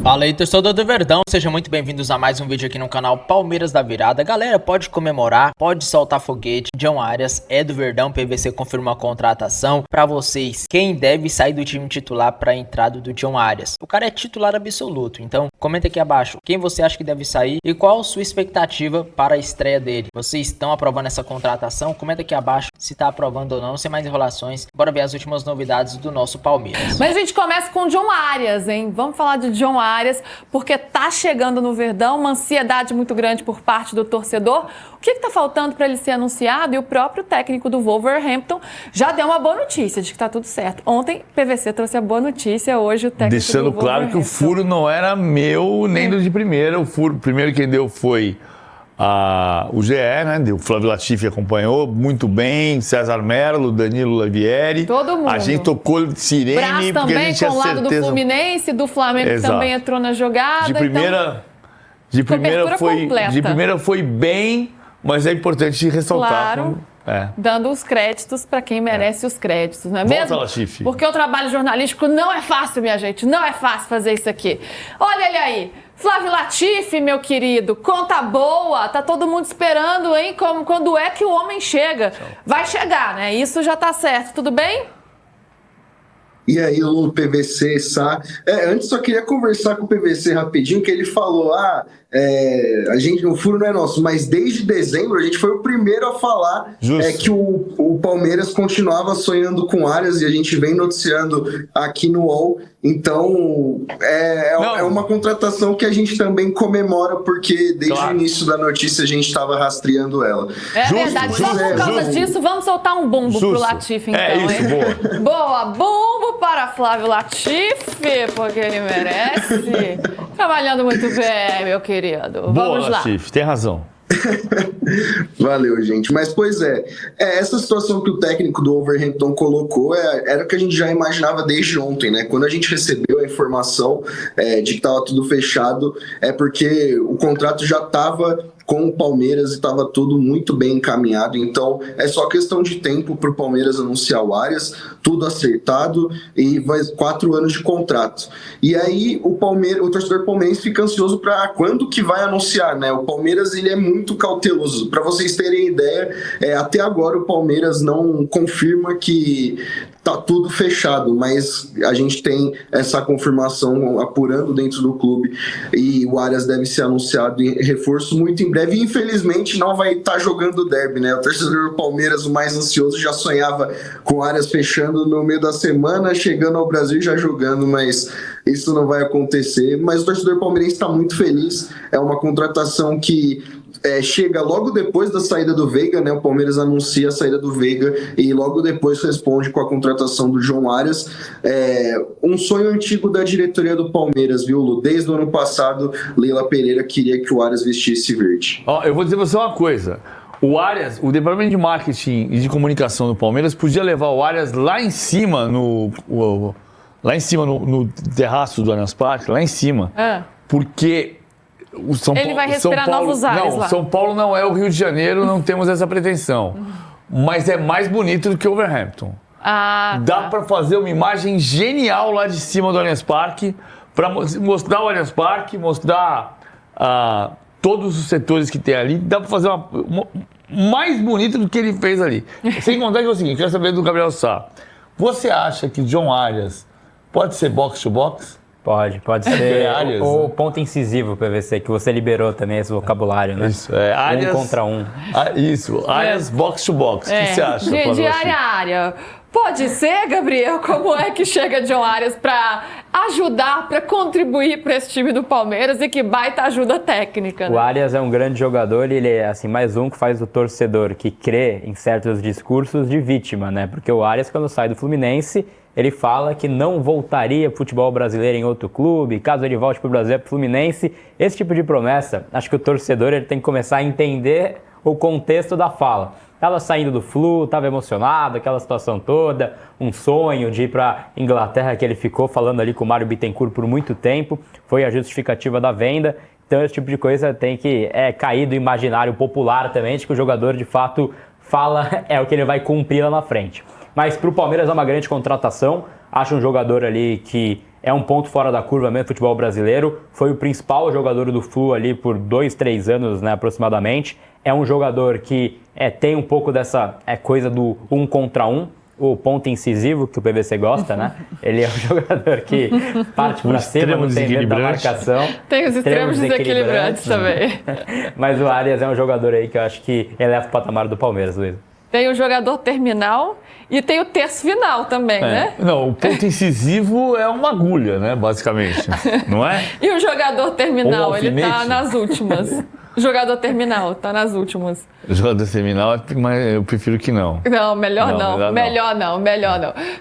Fala aí, torcedor do Verdão, sejam muito bem-vindos a mais um vídeo aqui no canal Palmeiras da Virada. Galera, pode comemorar, pode soltar foguete. John Arias é do Verdão, PVC confirma a contratação. Pra vocês, quem deve sair do time titular para a entrada do John Arias? O cara é titular absoluto, então comenta aqui abaixo quem você acha que deve sair e qual a sua expectativa para a estreia dele. Vocês estão aprovando essa contratação? Comenta aqui abaixo se tá aprovando ou não, sem mais enrolações. Bora ver as últimas novidades do nosso Palmeiras. Mas a gente começa com o John Arias, hein? Vamos falar de John Arias, porque tá chegando no Verdão, uma ansiedade muito grande por parte do torcedor. O que tá faltando para ele ser anunciado? E o próprio técnico do Wolverhampton já deu uma boa notícia de que tá tudo certo. Ontem, PVC trouxe a boa notícia, hoje o técnico deixando do claro que o furo não era meu nem do de primeira. O furo, primeiro quem deu foi o GE, né? O Flávio Latifi acompanhou muito bem, César Merlo, Danilo Lavieri. Todo mundo. A gente tocou sirene, Brás porque também, a gente tinha com o lado certeza. do Fluminense, do Flamengo que também entrou na jogada. De primeira foi bem, mas é importante ressaltar. Claro. Dando os créditos para quem merece os créditos, não é mesmo? Volta, Latifi. Porque o trabalho jornalístico não é fácil, minha gente, não é fácil fazer isso aqui. Olha ele aí, Flávio Latifi, meu querido, conta boa, tá todo mundo esperando, hein? Quando é que o homem chega? Vai chegar, né? Isso já tá certo, tudo bem? E aí o PVC, Sá. Antes só queria conversar com o PVC rapidinho, que ele falou, o furo não é nosso, mas desde dezembro a gente foi o primeiro a falar que o Palmeiras continuava sonhando com Arias e a gente vem noticiando aqui no UOL. Então, é uma contratação que a gente também comemora, porque desde o início da notícia a gente estava rastreando ela. Verdade, só por causa disso, vamos soltar um bumbo pro Latifi, então, hein? Boa, bumbo para Flávio Latifi, porque ele merece. Trabalhando muito bem, meu querido. Boa, Vamos lá. Latifi, tem razão. Valeu, gente. Mas, pois essa situação que o técnico do Wolverhampton colocou era o que a gente já imaginava desde ontem, né? Quando a gente recebeu a informação de que estava tudo fechado, é porque o contrato já estava com o Palmeiras e estava tudo muito bem encaminhado, então é só questão de tempo para o Palmeiras anunciar o Arias, tudo acertado e vai 4 anos de contrato. E aí o torcedor palmeirense fica ansioso para quando que vai anunciar, né? O Palmeiras ele é muito cauteloso. Para vocês terem ideia, até agora o Palmeiras não confirma que tá tudo fechado, mas a gente tem essa confirmação apurando dentro do clube e o Arias deve ser anunciado em reforço muito em breve. Infelizmente não vai estar jogando o derby, né? O torcedor do Palmeiras, o mais ansioso, já sonhava com o Arias fechando no meio da semana, chegando ao Brasil e já jogando, mas isso não vai acontecer. Mas o torcedor palmeirense está muito feliz, é uma contratação que chega logo depois da saída do Veiga, né? O Palmeiras anuncia a saída do Veiga e logo depois responde com a contratação do John Arias. Um sonho antigo da diretoria do Palmeiras, viu, Lu? Desde o ano passado, Leila Pereira queria que o Arias vestisse verde. Eu vou dizer pra você uma coisa. O Arias, o departamento de marketing e de comunicação do Palmeiras podia levar o Arias lá em cima, no terraço do Allianz Parque, lá em cima. Porque ele vai respirar novos ares lá. São Paulo não é o Rio de Janeiro, não temos essa pretensão. Mas é mais bonito do que o Wolverhampton. Dá para fazer uma imagem genial lá de cima do Allianz Parque, para mostrar o Allianz Parque, mostrar todos os setores que tem ali. Dá para fazer mais bonito do que ele fez ali. Sem contar que é o seguinte, quero saber do Gabriel Sá. Você acha que John Arias pode ser box to box? Pode ser o ponto incisivo PVC, que você liberou também esse vocabulário, né? Isso, Arias, 1 contra 1. Isso, Arias box to box. O que você acha? De área a área. Pode ser, Gabriel? Como é que chega John Arias para ajudar, para contribuir para esse time do Palmeiras e que baita ajuda técnica, né? O Arias é um grande jogador e ele é assim, mais um que faz o torcedor que crê em certos discursos de vítima, né? Porque o Arias, quando sai do Fluminense, ele fala que não voltaria pro futebol brasileiro em outro clube, caso ele volte pro Brasil, pro Fluminense. Esse tipo de promessa, acho que o torcedor ele tem que começar a entender o contexto da fala. Tava saindo do Flu, tava emocionado, aquela situação toda, um sonho de ir pra Inglaterra que ele ficou falando ali com o Mário Bittencourt por muito tempo, foi a justificativa da venda. Então esse tipo de coisa tem que cair do imaginário popular também, de que o jogador de fato fala é o que ele vai cumprir lá na frente. Mas para o Palmeiras é uma grande contratação. Acho um jogador ali que é um ponto fora da curva mesmo, futebol brasileiro. Foi o principal jogador do Flu ali por 2, 3 anos, né, aproximadamente. É um jogador que tem um pouco dessa coisa do 1 contra 1, o ponto incisivo que o PVC gosta, né? Ele é um jogador que parte para cima, não tem medo da marcação. Tem os extremos desequilibrantes também. Mas o Arias é um jogador aí que eu acho que eleva o patamar do Palmeiras, Luiz. Tem o jogador terminal e tem o terço final também, né? Não, o ponto incisivo é uma agulha, né? Basicamente, não é? E o jogador terminal, ele tá nas últimas. O jogador terminal tá nas últimas. O jogador terminal, mas eu prefiro que não. Não, melhor não.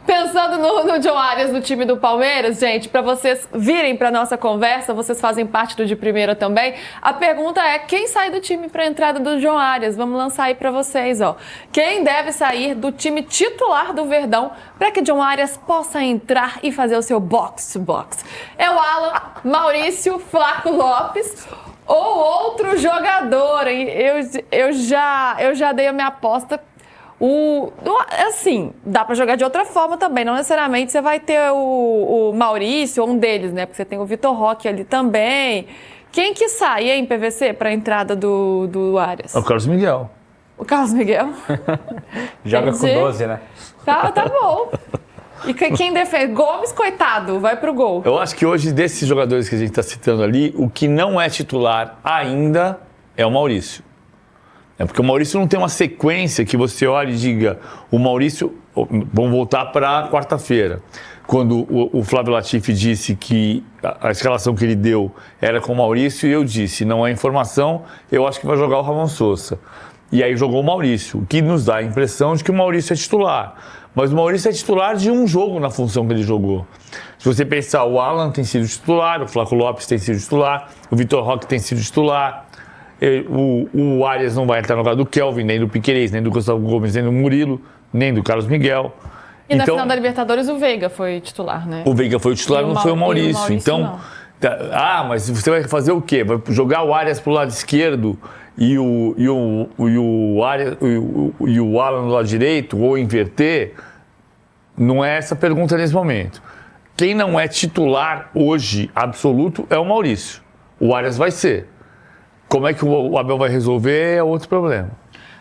Pensando no John Arias, no time do Palmeiras, gente, para vocês virem para nossa conversa, vocês fazem parte do De Primeira também. A pergunta é, quem sai do time para a entrada do John Arias? Vamos lançar aí para vocês, ó. Quem deve sair do time titular do Verdão para que John Arias possa entrar e fazer o seu box-to-box? É o Alan, Maurício, Flaco Lopes ou outro jogador, hein? Eu já dei a minha aposta. Assim, dá pra jogar de outra forma também. Não necessariamente você vai ter o Maurício ou um deles, né? Porque você tem o Vitor Roque ali também. Quem que sai, hein, PVC, pra entrada do Arias? O Carlos Miguel. O Carlos Miguel? Joga com 12, né? Tá bom. E quem defende? Gomes, coitado, vai pro gol. Eu acho que hoje, desses jogadores que a gente está citando ali, o que não é titular ainda é o Maurício. É porque o Maurício não tem uma sequência que você olhe e diga, o Maurício... Vamos voltar para quarta-feira, quando o Flávio Latifi disse que a escalação que ele deu era com o Maurício, e eu disse, não é informação, eu acho que vai jogar o Ramon Sousa. E aí jogou o Maurício, o que nos dá a impressão de que o Maurício é titular. Mas o Maurício é titular de um jogo na função que ele jogou. Se você pensar, o Alan tem sido titular, o Flaco Lopes tem sido titular, o Vitor Roque tem sido titular, o Arias não vai entrar no lugar do Kelvin, nem do Piquerez, nem do Gustavo Gomes, nem do Murilo, nem do Carlos Miguel. E na final da Libertadores o Veiga foi titular, né? O Veiga foi o titular, não foi o Maurício. Então, mas você vai fazer o quê? Vai jogar o Arias pro lado esquerdo e o Alan do lado direito, ou inverter? Não é essa a pergunta nesse momento. Quem não é titular hoje, absoluto, é o Maurício. O Arias vai ser. Como é que o Abel vai resolver é outro problema.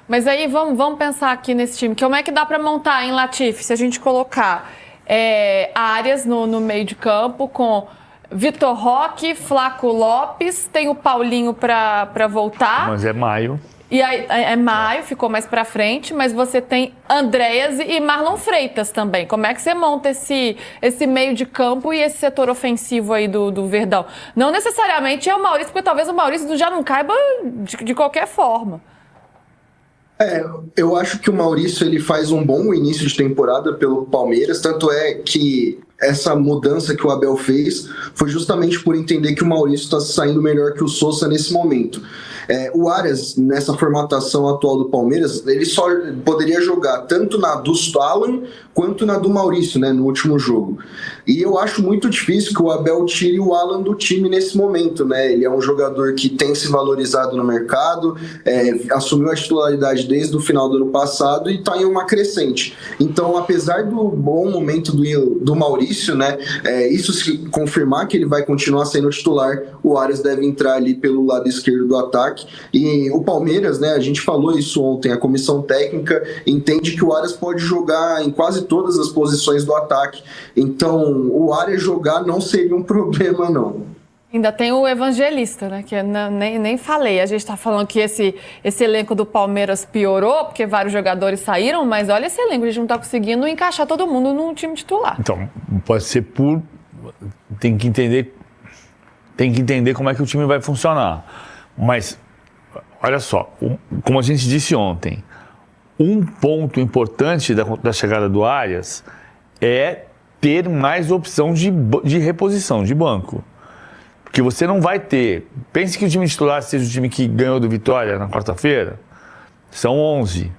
Mas aí vamos pensar aqui nesse time. Como é que dá para montar em Latifi? Se a gente colocar Arias no meio de campo com Vitor Roque, Flaco Lopes, tem o Paulinho para voltar. Mas é maio. E aí é maio, ficou mais para frente, mas você tem Andréas e Marlon Freitas também. Como é que você monta esse meio de campo e esse setor ofensivo aí do Verdão? Não necessariamente é o Maurício, porque talvez o Maurício já não caiba de qualquer forma. Eu acho que o Maurício ele faz um bom início de temporada pelo Palmeiras, tanto é que essa mudança que o Abel fez foi justamente por entender que o Maurício está saindo melhor que o Sousa nesse momento. O Arias, nessa formatação atual do Palmeiras, ele só poderia jogar tanto na do Alan quanto na do Maurício, né, no último jogo. E eu acho muito difícil que o Abel tire o Alan do time nesse momento, né? Ele é um jogador que tem se valorizado no mercado, assumiu a titularidade desde o final do ano passado e está em uma crescente. Então, apesar do bom momento do Maurício, né, isso se confirmar que ele vai continuar sendo titular, o Arias deve entrar ali pelo lado esquerdo do ataque. E o Palmeiras, né, a gente falou isso ontem, a comissão técnica entende que o Arias pode jogar em quase todas as posições do ataque. Então, o Arias jogar não seria um problema, não. Ainda tem o Evangelista, né? Que nem falei. A gente está falando que esse elenco do Palmeiras piorou, porque vários jogadores saíram, mas olha esse elenco, a gente não está conseguindo encaixar todo mundo no time titular. Então, pode ser tem que entender como é que o time vai funcionar. Mas, olha só, como a gente disse ontem, um ponto importante da chegada do Arias é ter mais opção de reposição, de banco. Porque você não vai ter... Pense que o time titular seja o time que ganhou do Vitória na quarta-feira. São 11.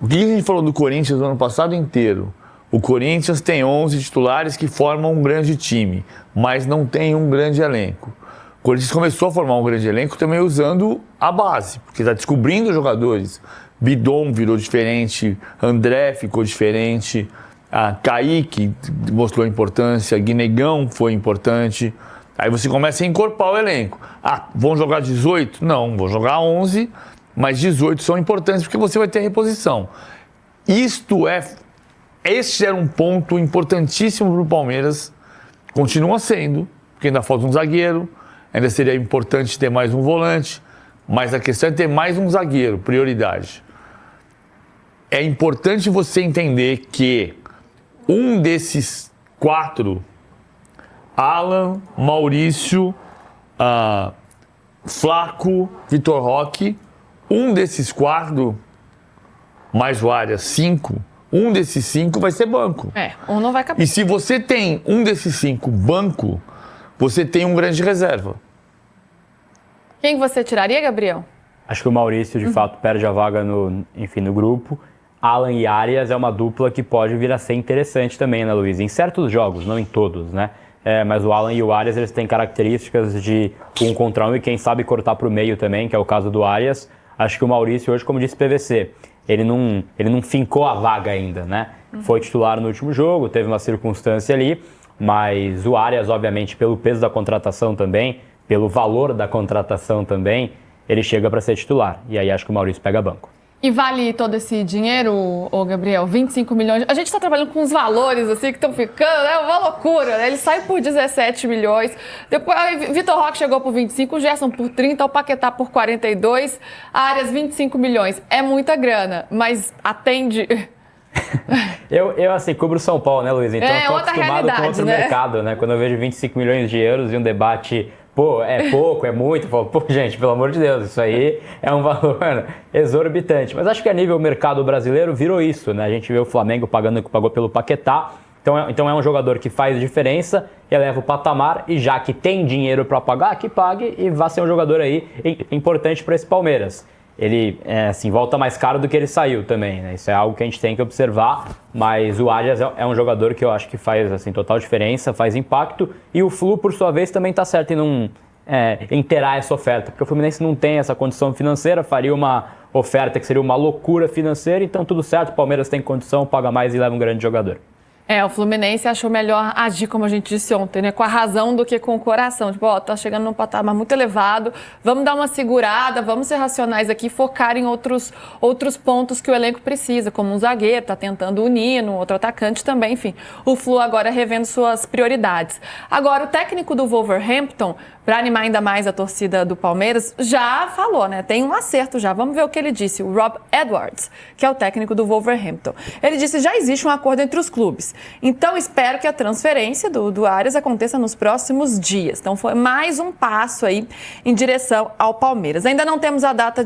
O que a gente falou do Corinthians no ano passado inteiro? O Corinthians tem 11 titulares que formam um grande time, mas não tem um grande elenco. O Corinthians começou a formar um grande elenco também usando a base, porque está descobrindo jogadores. Bidon virou diferente, André ficou diferente, A Kaique mostrou importância, Guinegão foi importante. Aí você começa a encorpar o elenco. Vão jogar 18? Não, vão jogar 11, mas 18 são importantes porque você vai ter reposição. Este era um ponto importantíssimo para o Palmeiras, continua sendo, porque ainda falta um zagueiro, ainda seria importante ter mais um volante, mas a questão é ter mais um zagueiro, prioridade. É importante você entender que um desses 4, Alan, Maurício, Flaco, Vitor Roque, um desses 4, mais o Arias, 5, um desses 5 vai ser banco. Um não vai caber. E se você tem um desses 5 banco, você tem um grande reserva. Quem você tiraria, Gabriel? Acho que o Maurício, de fato, perde a vaga no grupo. Alan e Arias é uma dupla que pode vir a ser interessante também, né, Luiz? Em certos jogos, não em todos, né? Mas o Alan e o Arias, eles têm características de 1 contra 1 e quem sabe cortar para o meio também, que é o caso do Arias. Acho que o Maurício hoje, como disse o PVC, ele não fincou a vaga ainda, né? Foi titular no último jogo, teve uma circunstância ali, mas o Arias, obviamente, pelo peso da contratação também, pelo valor da contratação também, ele chega para ser titular. E aí acho que o Maurício pega banco. E vale todo esse dinheiro, ô Gabriel? 25 milhões. A gente está trabalhando com uns valores assim que estão ficando, é uma loucura, né? Ele sai por 17 milhões. Depois, Vitor Roque chegou por 25, o Gerson por 30, o Paquetá por 42, Arias 25 milhões. É muita grana, mas atende. Eu assim, cubro São Paulo, né, Luiz? Então eu tô acostumado com outro mercado, né? Quando eu vejo 25 milhões de euros e um debate, é pouco, é muito, eu falo, gente, pelo amor de Deus, isso aí é um valor exorbitante. Mas acho que a nível mercado brasileiro virou isso, né? A gente vê o Flamengo pagando o que pagou pelo Paquetá, então é um jogador que faz diferença, eleva o patamar e já que tem dinheiro para pagar, que pague e vá ser um jogador aí importante para esse Palmeiras. Ele, volta mais caro do que ele saiu também, né? Isso é algo que a gente tem que observar, mas o Arias é um jogador que eu acho que faz, total diferença, faz impacto, e o Flu, por sua vez, também está certo em terá essa oferta, porque o Fluminense não tem essa condição financeira, faria uma oferta que seria uma loucura financeira, então tudo certo, o Palmeiras tem condição, paga mais e leva um grande jogador. O Fluminense achou melhor agir, como a gente disse ontem, né? Com a razão do que com o coração. Tipo, tá chegando num patamar muito elevado, vamos dar uma segurada, vamos ser racionais aqui, focar em outros pontos que o elenco precisa, como um zagueiro, tá tentando o Nino, outro atacante também, enfim. O Flu agora revendo suas prioridades. Agora, o técnico do Wolverhampton, para animar ainda mais a torcida do Palmeiras, já falou, né? Tem um acerto já. Vamos ver o que ele disse. O Rob Edwards, que é o técnico do Wolverhampton. Ele disse que já existe um acordo entre os clubes. Então, espero que a transferência do Arias aconteça nos próximos dias. Então, foi mais um passo aí em direção ao Palmeiras. Ainda não temos a data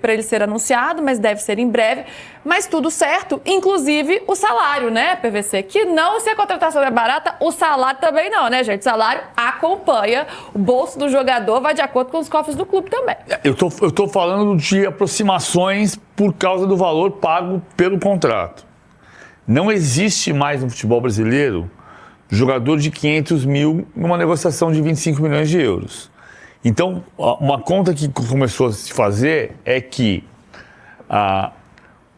para ele ser anunciado, mas deve ser em breve. Mas tudo certo, inclusive o salário, né, PVC? Que não, se a contratação é barata, o salário também não, né, gente? O salário acompanha, o bolso do jogador vai de acordo com os cofres do clube também. Eu tô falando de aproximações por causa do valor pago pelo contrato. Não existe mais no futebol brasileiro jogador de 500 mil numa negociação de 25 milhões de euros. Então, uma conta que começou a se fazer é que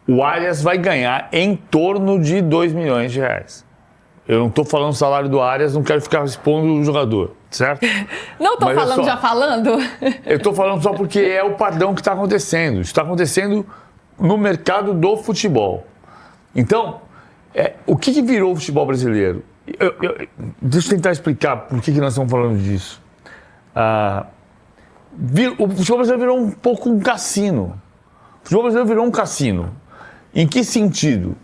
o Arias vai ganhar em torno de 2 milhões de reais. Eu não estou falando do salário do Arias, não quero ficar expondo o jogador, certo? Não estou falando já falando? Eu estou falando só porque é o padrão que está acontecendo. Isso está acontecendo no mercado do futebol. Então, o que virou o futebol brasileiro? Deixa eu tentar explicar por que nós estamos falando disso. O futebol brasileiro virou um pouco um cassino. O futebol brasileiro virou um cassino. Em que sentido?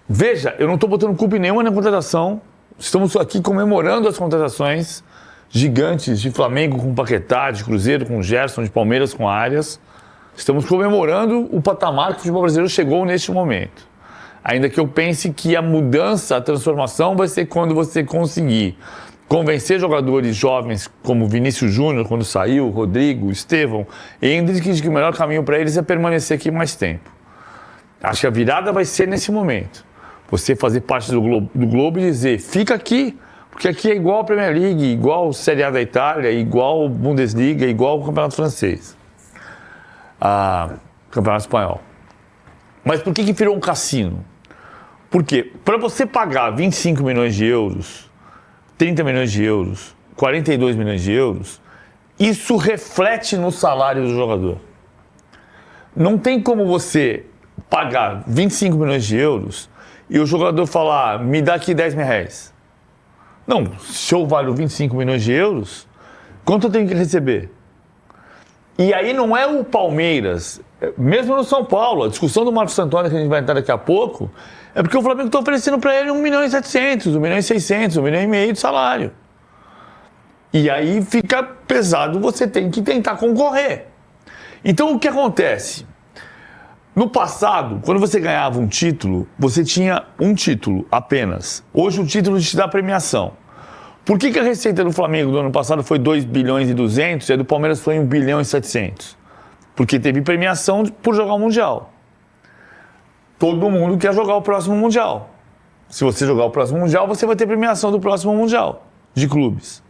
Veja, eu não estou botando culpa em nenhuma na contratação. Estamos aqui comemorando as contratações gigantes de Flamengo com Paquetá, de Cruzeiro com Gerson, de Palmeiras com Arias. Estamos comemorando o patamar que o futebol brasileiro chegou neste momento. Ainda que eu pense que a mudança, a transformação vai ser quando você conseguir convencer jogadores jovens como Vinícius Júnior, quando saiu, Rodrigo, Estevão, e Endrick, de que o melhor caminho para eles é permanecer aqui mais tempo. Acho que a virada vai ser nesse momento. Você fazer parte do Globo e dizer, fica aqui, porque aqui é igual a Premier League, igual a Série A da Itália, igual a Bundesliga, igual o Campeonato Francês. Campeonato Espanhol. Mas por que virou um cassino? Por quê? Para você pagar 25 milhões de euros, 30 milhões de euros, 42 milhões de euros, isso reflete no salário do jogador. Não tem como você pagar 25 milhões de euros e o jogador falar, me dá aqui 10 mil reais. Não, se eu valho 25 milhões de euros, quanto eu tenho que receber? E aí não é o Palmeiras, mesmo no São Paulo, a discussão do Marcos Antônio que a gente vai entrar daqui a pouco, é porque o Flamengo está oferecendo para ele 1 milhão e 700, 1 milhão e 600, 1 milhão e meio de salário. E aí fica pesado, você tem que tentar concorrer. Então o que acontece? No passado, quando você ganhava um título, você tinha um título apenas. Hoje o título te dá premiação. Por que a receita do Flamengo do ano passado foi 2 bilhões e 200 e a do Palmeiras foi 1 bilhão e 700? Porque teve premiação por jogar o Mundial. Todo mundo quer jogar o próximo Mundial. Se você jogar o próximo Mundial, você vai ter premiação do próximo Mundial de clubes.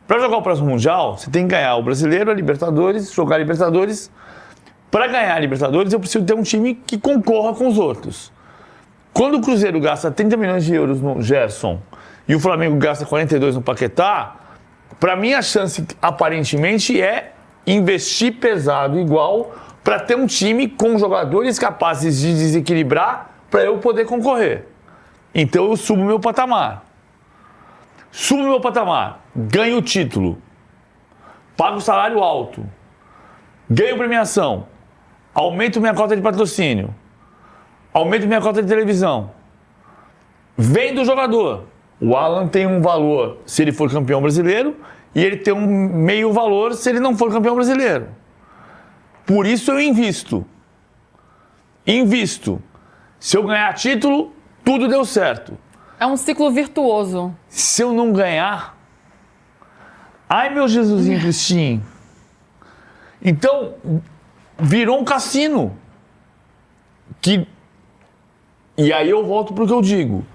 Para jogar o próximo Mundial, você tem que ganhar o Brasileiro, a Libertadores, jogar a Libertadores. Para ganhar a Libertadores, eu preciso ter um time que concorra com os outros. Quando o Cruzeiro gasta 30 milhões de euros no Gerson e o Flamengo gasta 42 no Paquetá, para mim a chance, aparentemente, é investir pesado igual para ter um time com jogadores capazes de desequilibrar para eu poder concorrer. Então eu subo meu patamar. Subo meu patamar, ganho o título, pago salário alto, ganho premiação, aumento minha cota de patrocínio, aumento minha cota de televisão, vendo o jogador. O Alan tem um valor se ele for campeão brasileiro e ele tem um meio valor se ele não for campeão brasileiro. Por isso eu invisto. Invisto. Se eu ganhar título, tudo deu certo. É um ciclo virtuoso. Se eu não ganhar, ai meu Jesusinho Cristinho. Então, virou um cassino. E aí eu volto para o que eu digo.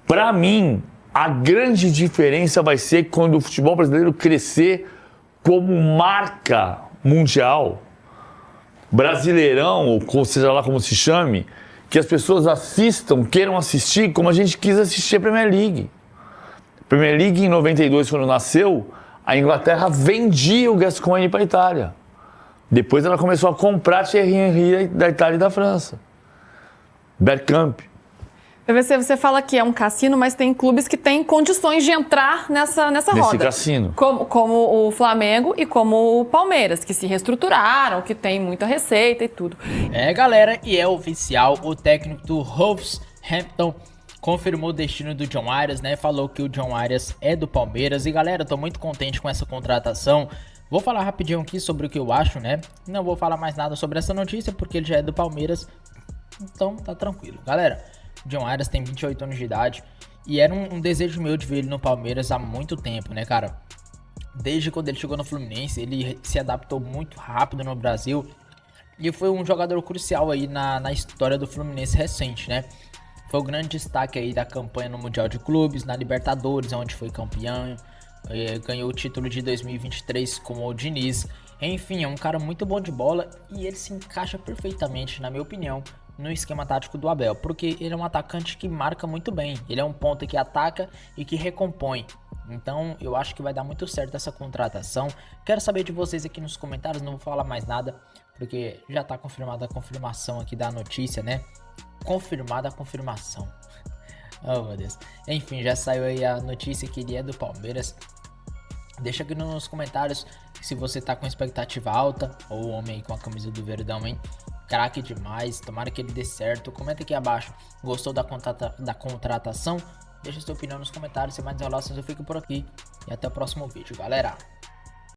Para mim, a grande diferença vai ser quando o futebol brasileiro crescer como marca mundial, brasileirão, ou seja lá como se chame, que as pessoas assistam, queiram assistir como a gente quis assistir a Premier League. A Premier League em 92, quando nasceu, a Inglaterra vendia o Gascoigne para a Itália. Depois ela começou a comprar Thierry Henry da Itália e da França. Bergkamp. Você fala que é um cassino, mas tem clubes que têm condições de entrar nessa roda. Nesse cassino. Como o Flamengo e como o Palmeiras, que se reestruturaram, que tem muita receita e tudo. Galera, e é oficial, o técnico do Wolverhampton confirmou o destino do John Arias, né? Falou que o John Arias é do Palmeiras. E galera, tô muito contente com essa contratação. Vou falar rapidinho aqui sobre o que eu acho, né? Não vou falar mais nada sobre essa notícia, porque ele já é do Palmeiras. Então, tá tranquilo. Galera, John Arias tem 28 anos de idade e era um desejo meu de ver ele no Palmeiras há muito tempo, né, cara? Desde quando ele chegou no Fluminense, ele se adaptou muito rápido no Brasil e foi um jogador crucial aí na história do Fluminense recente, né? Foi o grande destaque aí da campanha no Mundial de Clubes, na Libertadores, onde foi campeão, ganhou o título de 2023 com o Diniz. Enfim, é um cara muito bom de bola e ele se encaixa perfeitamente, na minha opinião, no esquema tático do Abel, porque ele é um atacante que marca muito bem, ele é um ponta que ataca e que recompõe. Então eu acho que vai dar muito certo essa contratação. Quero saber de vocês aqui nos comentários, não vou falar mais nada, porque já tá confirmada a confirmação aqui da notícia, né? Confirmada a confirmação. Oh meu Deus. Enfim, já saiu aí a notícia que ele é do Palmeiras. Deixa aqui nos comentários se você tá com expectativa alta, ou o homem aí com a camisa do Verdão, hein? Craque demais, tomara que ele dê certo. Comenta aqui abaixo, gostou da contratação? Deixa sua opinião nos comentários, sem mais enrolações eu fico por aqui e até o próximo vídeo, galera.